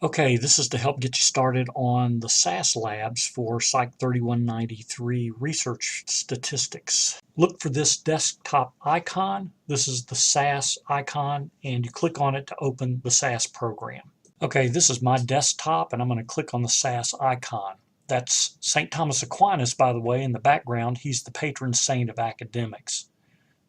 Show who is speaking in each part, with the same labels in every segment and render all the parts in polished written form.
Speaker 1: Okay, this is to help get you started on the SAS labs for Psych 3193 research statistics. Look for this desktop icon. This is the SAS icon, and you click on it to open the SAS program. Okay, this is my desktop, and I'm going to click on the SAS icon. That's St. Thomas Aquinas, by the way, in the background. He's the patron saint of academics.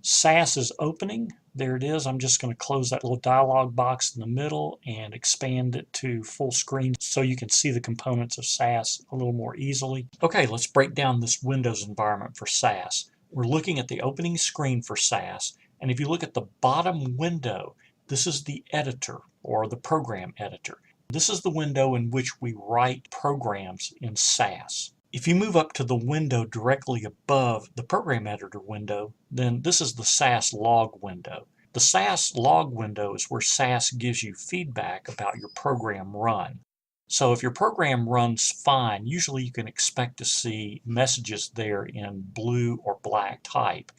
Speaker 1: SAS is opening. There it is. I'm just going to close that little dialog box in the middle and expand it to full screen so you can see the components of SAS a little more easily. Okay, let's break down this Windows environment for SAS. We're looking at the opening screen for SAS, and if you look at the bottom window, this is the editor or the program editor. This is the window in which we write programs in SAS. If you move up to the window directly above the program editor window, then this is the SAS log window. The SAS log window is where SAS gives you feedback about your program run. So if your program runs fine, usually you can expect to see messages there in blue or black type.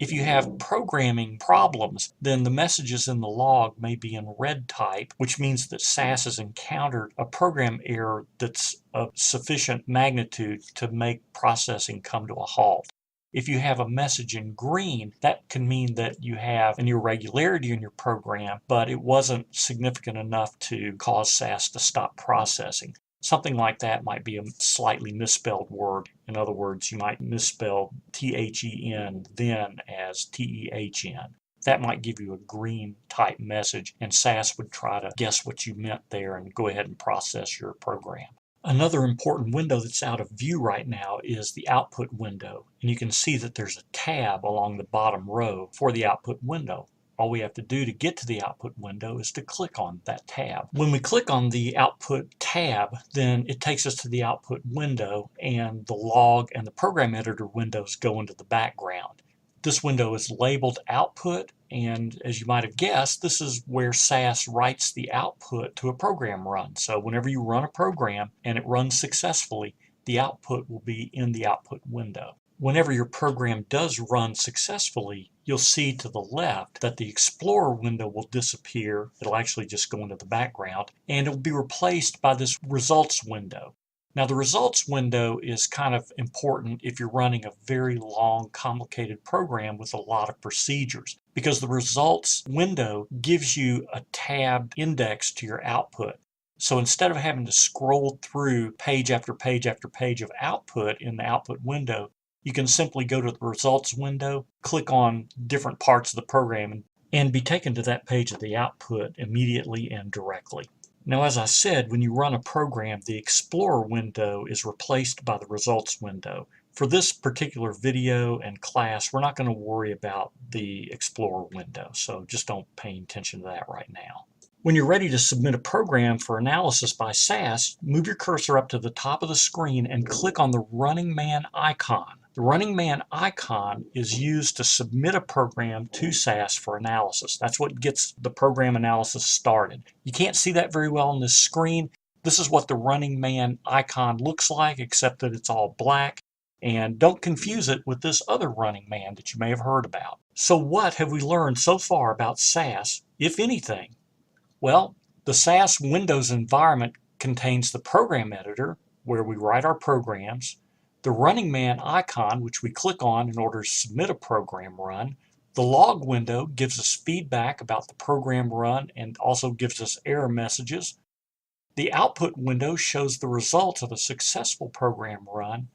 Speaker 1: If you have programming problems, then the messages in the log may be in red type, which means that SAS has encountered a program error that's of sufficient magnitude to make processing come to a halt. If you have a message in green, that can mean that you have an irregularity in your program, but it wasn't significant enough to cause SAS to stop processing. Something like that might be a slightly misspelled word. In other words, you might misspell THEN then as TEHN. That might give you a green type message, and SAS would try to guess what you meant there and go ahead and process your program. Another important window that's out of view right now is the output window, and you can see that there's a tab along the bottom row for the output window. All we have to do to get to the output window is to click on that tab. When we click on the output tab, then it takes us to the output window, and the log and the program editor windows go into the background. This window is labeled output, and as you might have guessed, this is where SAS writes the output to a program run. So whenever you run a program and it runs successfully, the output will be in the output window. Whenever your program does run successfully, you'll see to the left that the Explorer window will disappear. It'll actually just go into the background, and it will be replaced by this results window. Now, the results window is kind of important if you're running a very long, complicated program with a lot of procedures, because the results window gives you a tabbed index to your output. So instead of having to scroll through page after page after page of output in the output window, you can simply go to the results window, click on different parts of the program, and be taken to that page of the output immediately and directly. Now, as I said, when you run a program, the Explorer window is replaced by the results window. For this particular video and class, we're not going to worry about the Explorer window, so just don't pay attention to that right now. When you're ready to submit a program for analysis by SAS, move your cursor up to the top of the screen and click on the Running Man icon. The Running Man icon is used to submit a program to SAS for analysis. That's what gets the program analysis started. You can't see that very well on this screen. This is what the Running Man icon looks like, except that it's all black. And don't confuse it with this other Running Man that you may have heard about. So what have we learned so far about SAS, if anything? Well, the SAS Windows environment contains the program editor, where we write our programs, the Running Man icon, which we click on in order to submit a program run. The log window gives us feedback about the program run and also gives us error messages. The output window shows the results of a successful program run.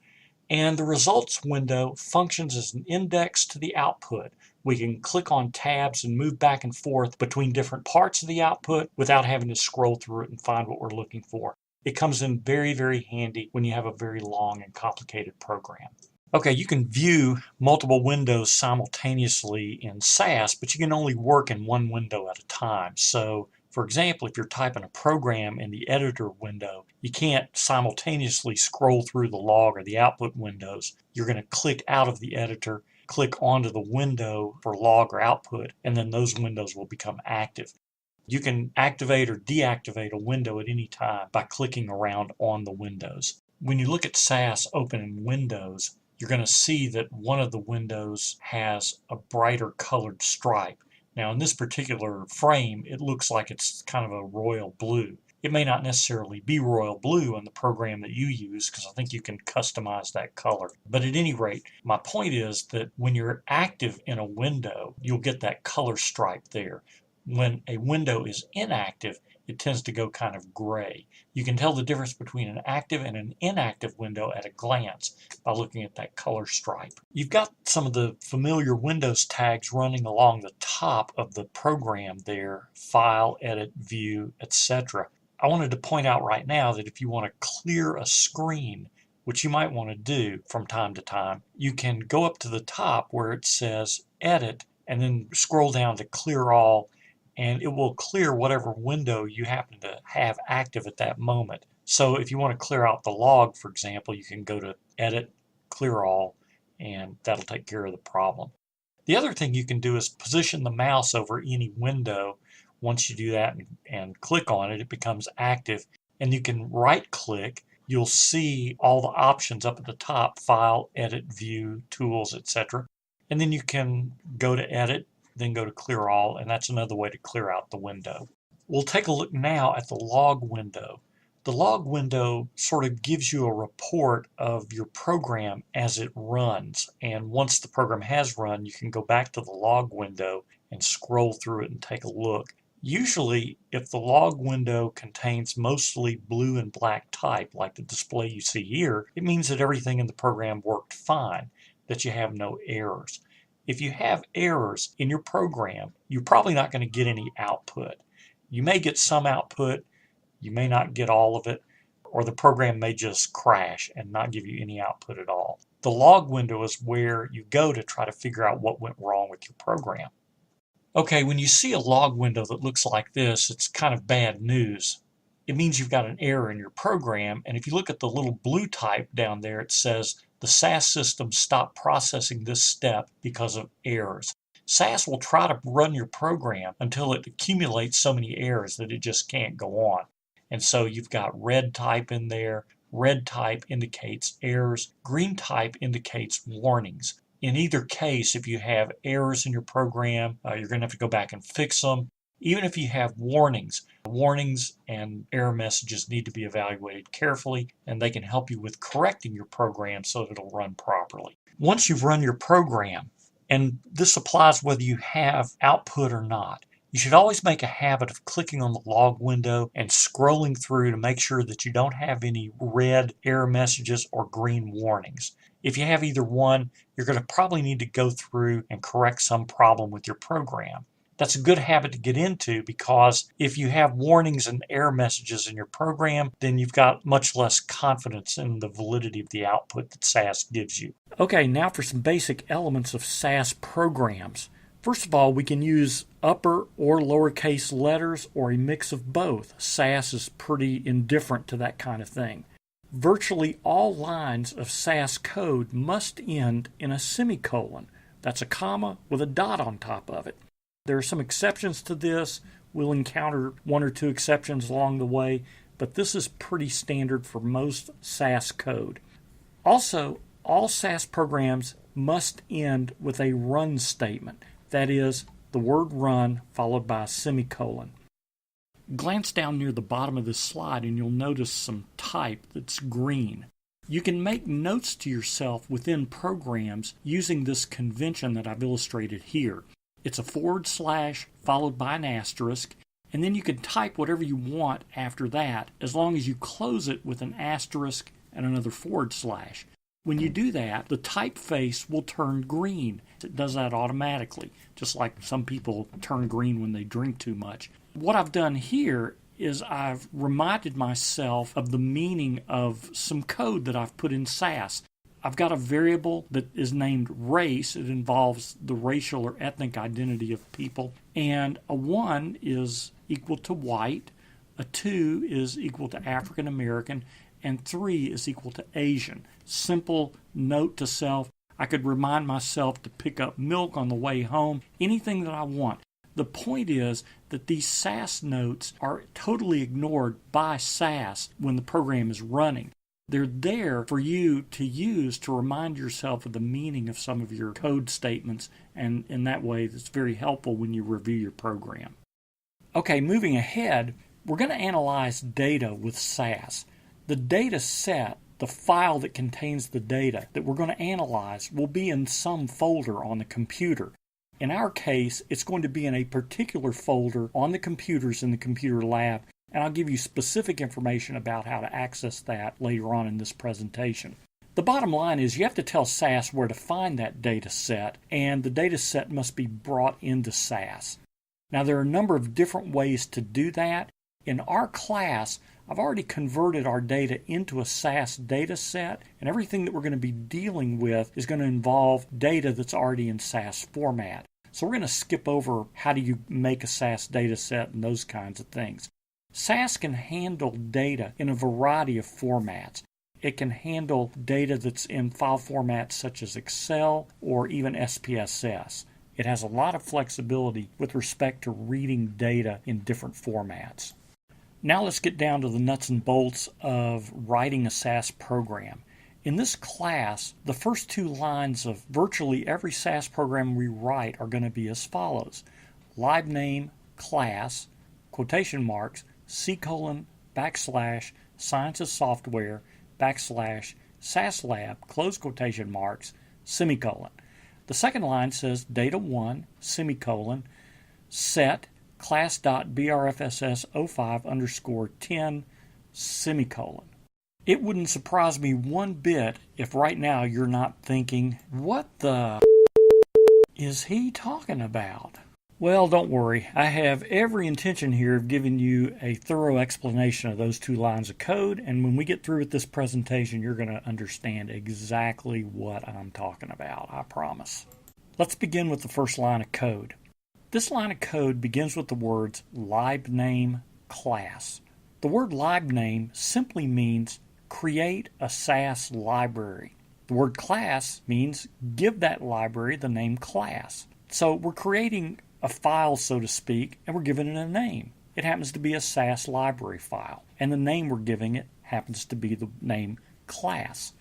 Speaker 1: And the results window functions as an index to the output. We can click on tabs and move back and forth between different parts of the output without having to scroll through it and find what we're looking for. It comes in very, very handy when you have a very long and complicated program. Okay, you can view multiple windows simultaneously in SAS, but you can only work in one window at a time. So, for example, if you're typing a program in the editor window, you can't simultaneously scroll through the log or the output windows. You're going to click out of the editor, click onto the window for log or output, and then those windows will become active. You can activate or deactivate a window at any time by clicking around on the windows. When you look at SAS open in Windows, you're going to see that one of the windows has a brighter colored stripe. Now, in this particular frame, it looks like it's kind of a royal blue. It may not necessarily be royal blue in the program that you use, because I think you can customize that color. But at any rate, my point is that when you're active in a window, you'll get that color stripe there. When a window is inactive, it tends to go kind of gray. You can tell the difference between an active and an inactive window at a glance by looking at that color stripe. You've got some of the familiar Windows tags running along the top of the program there: File, Edit, View, etc. I wanted to point out right now that if you want to clear a screen, which you might want to do from time to time, you can go up to the top where it says Edit and then scroll down to Clear All, and it will clear whatever window you happen to have active at that moment. So if you want to clear out the log, for example, you can go to Edit, Clear All, and that'll take care of the problem. The other thing you can do is position the mouse over any window. Once you do that and click on it, it becomes active, and you can right click. You'll see all the options up at the top: File, Edit, View, Tools, etc. And then you can go to Edit, then go to Clear All, and that's another way to clear out the window. We'll take a look now at the log window. The log window sort of gives you a report of your program as it runs, and once the program has run, you can go back to the log window and scroll through it and take a look. Usually, if the log window contains mostly blue and black type, like the display you see here, it means that everything in the program worked fine, that you have no errors. If you have errors in your program, you're probably not going to get any output. You may get some output, you may not get all of it, or the program may just crash and not give you any output at all. The log window is where you go to try to figure out what went wrong with your program. Okay, when you see a log window that looks like this, it's kind of bad news. It means you've got an error in your program, and if you look at the little blue type down there, it says the SAS system stopped processing this step because of errors. SAS will try to run your program until it accumulates so many errors that it just can't go on. And so you've got red type in there. Red type indicates errors. Green type indicates warnings. In either case, if you have errors in your program, you're going to have to go back and fix them. Even if you have warnings and error messages need to be evaluated carefully, and they can help you with correcting your program so that it'll run properly. Once you've run your program, and this applies whether you have output or not, you should always make a habit of clicking on the log window and scrolling through to make sure that you don't have any red error messages or green warnings. If you have either one, you're going to probably need to go through and correct some problem with your program. That's a good habit to get into, because if you have warnings and error messages in your program, then you've got much less confidence in the validity of the output that SAS gives you. Okay, now for some basic elements of SAS programs. First of all, we can use upper or lowercase letters or a mix of both. SAS is pretty indifferent to that kind of thing. Virtually all lines of SAS code must end in a semicolon. That's a comma with a dot on top of it. There are some exceptions to this. We'll encounter one or two exceptions along the way, but this is pretty standard for most SAS code. Also, all SAS programs must end with a run statement. That is, the word run followed by a semicolon. Glance down near the bottom of this slide and you'll notice some type that's green. You can make notes to yourself within programs using this convention that I've illustrated here. It's a / followed by an asterisk, and then you can type whatever you want after that, as long as you close it with an asterisk and another /. When you do that, the typeface will turn green. It does that automatically, just like some people turn green when they drink too much. What I've done here is I've reminded myself of the meaning of some code that I've put in SAS. I've got a variable that is named race. It involves the racial or ethnic identity of people. And a 1 is equal to white, a 2 is equal to African American, and 3 is equal to Asian. Simple note to self. I could remind myself to pick up milk on the way home, anything that I want. The point is that these SAS notes are totally ignored by SAS when the program is running. They're there for you to use to remind yourself of the meaning of some of your code statements, and in that way it's very helpful when you review your program. Okay, moving ahead, we're going to analyze data with SAS. The data set, the file that contains the data that we're going to analyze, will be in some folder on the computer. In our case, it's going to be in a particular folder on the computers in the computer lab, and I'll give you specific information about how to access that later on in this presentation. The bottom line is you have to tell SAS where to find that data set, and the data set must be brought into SAS. Now, there are a number of different ways to do that. In our class, I've already converted our data into a SAS data set, and everything that we're going to be dealing with is going to involve data that's already in SAS format. So we're going to skip over how do you make a SAS data set and those kinds of things. SAS can handle data in a variety of formats. It can handle data that's in file formats such as Excel or even SPSS. It has a lot of flexibility with respect to reading data in different formats. Now let's get down to the nuts and bolts of writing a SAS program. In this class, the first two lines of virtually every SAS program we write are going to be as follows. Lib name, class, quotation marks, // sciences software, / SAS lab, close quotation marks, semicolon. The second line says data1, semicolon, set class.brfss05_10, semicolon. It wouldn't surprise me one bit if right now you're not thinking, what the is he talking about? Well, don't worry. I have every intention here of giving you a thorough explanation of those two lines of code, and when we get through with this presentation, you're going to understand exactly what I'm talking about, I promise. Let's begin with the first line of code. This line of code begins with the words libname class. The word libname simply means create a SAS library. The word class means give that library the name class. So we're creating a file, so to speak, and we're giving it a name. It happens to be a SAS library file, and the name we're giving it happens to be the name class.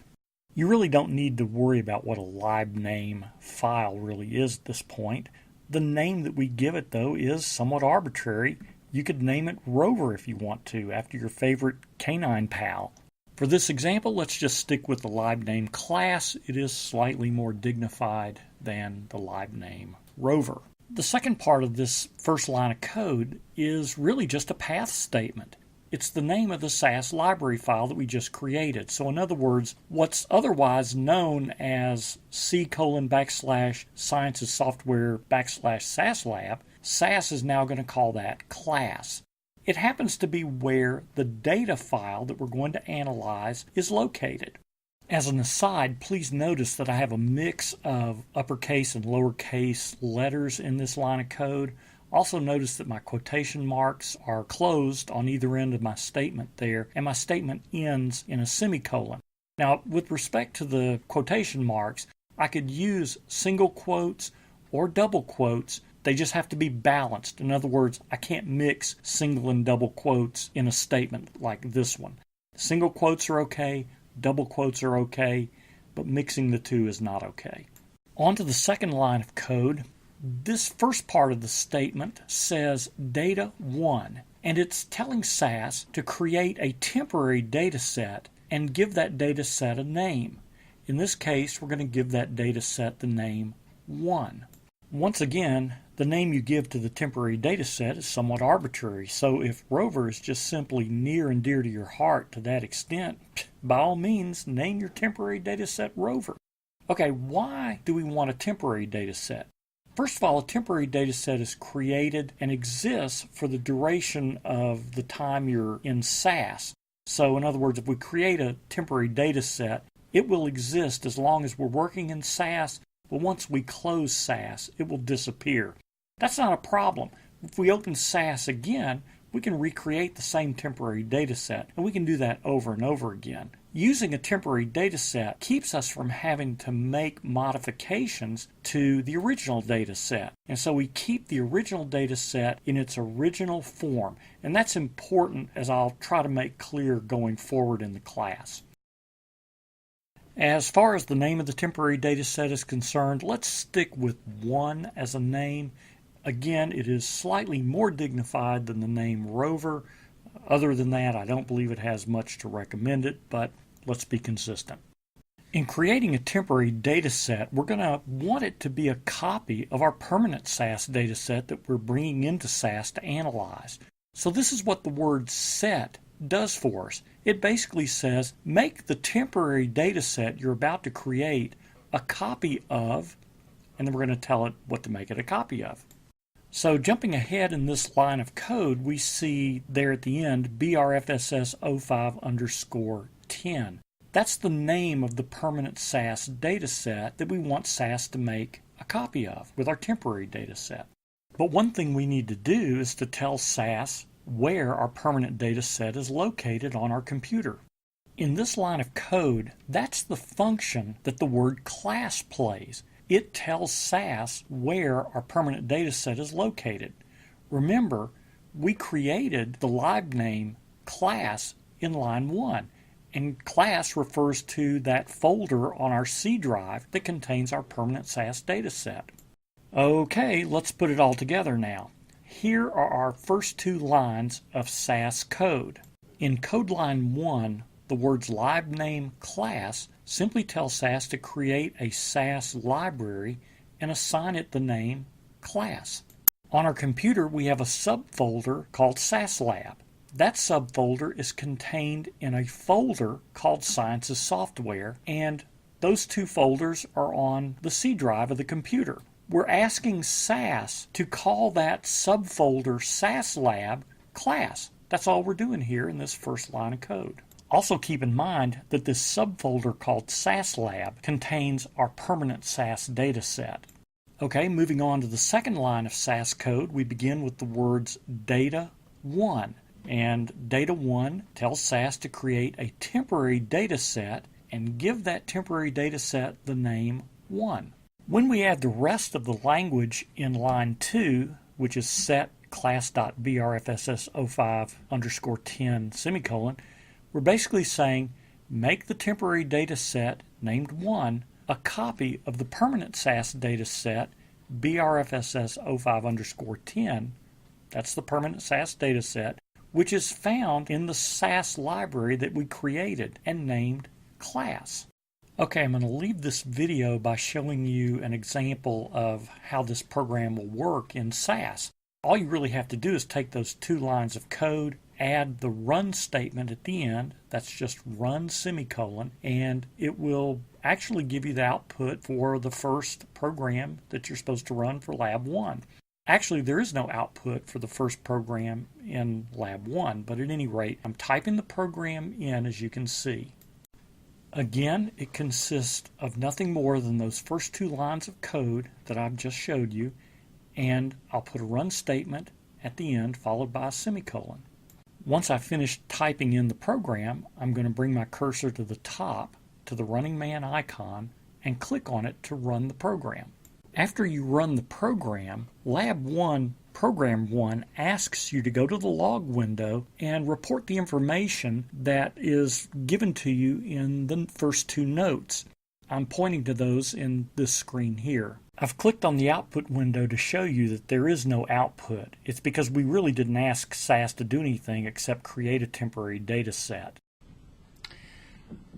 Speaker 1: You really don't need to worry about what a libname file really is at this point. The name that we give it, though, is somewhat arbitrary. You could name it Rover if you want to, after your favorite canine pal. For this example, let's just stick with the libname class. It is slightly more dignified than the libname Rover. The second part of this first line of code is really just a path statement. It's the name of the SAS library file that we just created. So in other words, what's otherwise known as /sciences software / SAS lab, SAS is now going to call that class. It happens to be where the data file that we're going to analyze is located. As an aside, please notice that I have a mix of uppercase and lowercase letters in this line of code. Also notice that my quotation marks are closed on either end of my statement there, and my statement ends in a semicolon. Now, with respect to the quotation marks, I could use single quotes or double quotes. They just have to be balanced. In other words, I can't mix single and double quotes in a statement like this one. Single quotes are okay. Double quotes are okay, but mixing the two is not okay. On to the second line of code. This first part of the statement says data1, and it's telling SAS to create a temporary data set and give that data set a name. In this case, we're going to give that data set the name 1. Once again, the name you give to the temporary data set is somewhat arbitrary, so if Rover is just simply near and dear to your heart to that extent, by all means, name your temporary data set Rover. Okay, why do we want a temporary data set? First of all, a temporary data set is created and exists for the duration of the time you're in SAS. So in other words, if we create a temporary data set, it will exist as long as we're working in SAS, but once we close SAS, it will disappear. That's not a problem. If we open SAS again, we can recreate the same temporary data set, and we can do that over and over again. Using a temporary data set keeps us from having to make modifications to the original data set. And so we keep the original data set in its original form, and that's important, as I'll try to make clear going forward in the class. As far as the name of the temporary data set is concerned, let's stick with 1 as a name. Again, it is slightly more dignified than the name Rover, Other than that, I don't believe it has much to recommend it, but let's be consistent. In creating a temporary data set, we're going to want it to be a copy of our permanent SAS data set that we're bringing into SAS to analyze. So this is what the word set does for us. It basically says, make the temporary data set you're about to create a copy of, and then we're going to tell it what to make it a copy of. So jumping ahead in this line of code, we see there at the end BRFSS05_10. That's the name of the permanent SAS data set that we want SAS to make a copy of with our temporary data set. But one thing we need to do is to tell SAS where our permanent data set is located on our computer. In this line of code, that's the function that the word class plays. It tells SAS where our permanent data set is located. Remember, we created the live name class in line 1, and class refers to that folder on our C drive that contains our permanent SAS data set. Okay, let's put it all together now. Here are our first 2 lines of SAS code. In code line 1, the words live name class simply tell SAS to create a SAS library and assign it the name class. On our computer, we have a subfolder called SAS Lab. That subfolder is contained in a folder called Sciences Software, and those 2 folders are on the C drive of the computer. We're asking SAS to call that subfolder SAS Lab class. That's all we're doing here in this first line of code. Also keep in mind that this subfolder called SAS Lab contains our permanent SAS data set. Okay, moving on to the second line of SAS code, we begin with the words data1. And data1 tells SAS to create a temporary data set and give that temporary data set the name 1. When we add the rest of the language in line 2, which is set class.brfss05_10 we're basically saying make the temporary data set named 1 a copy of the permanent SAS data set brfss05_10. That's the permanent SAS data set, which is found in the SAS library that we created and named class. Okay, I'm going to leave this video by showing you an example of how this program will work in SAS. All you really have to do is take those 2 lines of code, add the run statement at the end, that's just run semicolon, and it will actually give you the output for the first program that you're supposed to run for Lab 1. Actually, there is no output for the first program in Lab 1, but at any rate, I'm typing the program in as you can see. Again, it consists of nothing more than those first 2 lines of code that I've just showed you, and I'll put a run statement at the end followed by a semicolon. Once I finish typing in the program, I'm going to bring my cursor to the top to the running man icon and click on it to run the program. After you run the program, Lab 1 Program 1 asks you to go to the log window and report the information that is given to you in the first 2 notes. I'm pointing to those in this screen here. I've clicked on the output window to show you that there is no output. It's because we really didn't ask SAS to do anything except create a temporary data set.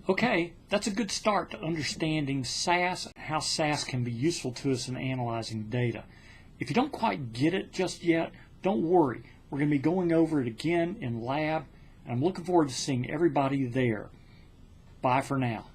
Speaker 1: Okay, that's a good start to understanding SAS and how SAS can be useful to us in analyzing data. If you don't quite get it just yet, don't worry. We're going to be going over it again in lab, and I'm looking forward to seeing everybody there. Bye for now.